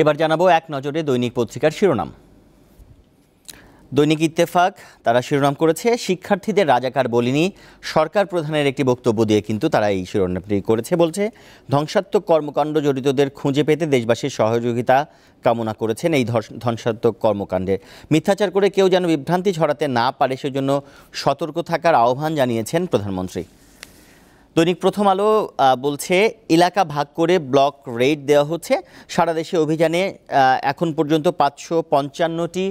এবার জানাবো এক নজরে দৈনিক পত্রিকার শিরোনাম। দৈনিক ইত্তেফাক তারা শিরোনাম করেছে, শিক্ষার্থীদের রাজাকার বলিনি, সরকার প্রধানের একটি বক্তব্য দিয়ে কিন্তু তারা এই শিরোনামটি করেছে। বলছে, ধ্বংসাত্মক কর্মকাণ্ড জড়িতদের খুঁজে পেতে দেশবাসীর সহযোগিতা কামনা করেছেন এই ধ্বংসাত্মক কর্মকাণ্ডে। মিথ্যাচার করে কেউ যেন বিভ্রান্তি ছড়াতে না পারে সেজন্য সতর্ক থাকার আহ্বান জানিয়েছেন প্রধানমন্ত্রী। দৈনিক প্রথম আলো বলছে, এলাকা ভাগ করে ব্লক রেড দেওয়া হচ্ছে। সারা দেশে অভিযানে এখন পর্যন্ত 555টি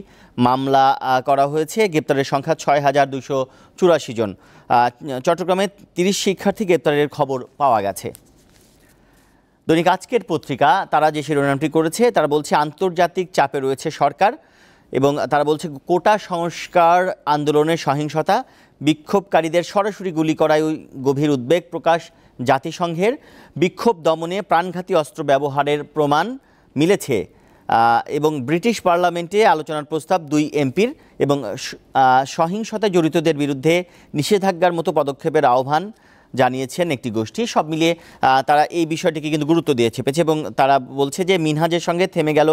মামলা করা হয়েছে। গ্রেপ্তারের সংখ্যা 6,284 জন। চট্টগ্রামে 30 শিক্ষার্থী গ্রেপ্তারের খবর পাওয়া গেছে। দৈনিক আজকের পত্রিকা তারা যে শিরোনামটি করেছে, তারা বলছে, আন্তর্জাতিক চাপে রয়েছে সরকার এবং তারা বলছে, কোটা সংস্কার আন্দোলনের সহিংসতা, বিক্ষোভকারীদের সরাসরি গুলি করায় গভীর উদ্বেগ প্রকাশ জাতিসংঘের। বিক্ষোভ দমনে প্রাণঘাতী অস্ত্র ব্যবহারের প্রমাণ মিলেছে এবং ব্রিটিশ পার্লামেন্টে আলোচনার প্রস্তাব 2 এমপির এবং সহিংসতায় জড়িতদের বিরুদ্ধে নিষেধাজ্ঞার মতো পদক্ষেপের আহ্বান জানিয়েছেন একটি গোষ্ঠী। সব মিলিয়ে তারা এই বিষয়টিকে কিন্তু গুরুত্ব দিয়ে চেপেছে এবং তারা বলছে যে মিনহাজের সঙ্গে থেমে গেল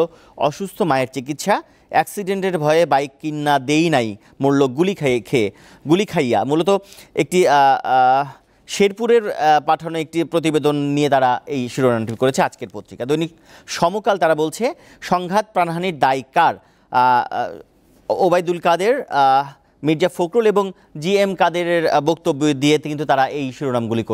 অসুস্থ মায়ের চিকিৎসা, অ্যাক্সিডেন্টের ভয়ে বাইক কিনা দেই নাই, মূল্য গুলি খাইয়া। মূলত একটি শেরপুরের পাঠানো একটি প্রতিবেদন নিয়ে তারা এই শিরোনামটি করেছে আজকের পত্রিকা। দৈনিক সমকাল তারা বলছে, সংঘাত প্রাণহানির দায় কার? ওবায়দুল কাদের, মির্জা ফখরুল এবং GM কাদেরের বক্তব্য দিয়ে কিন্তু তারা এই শিরোনামগুলি করে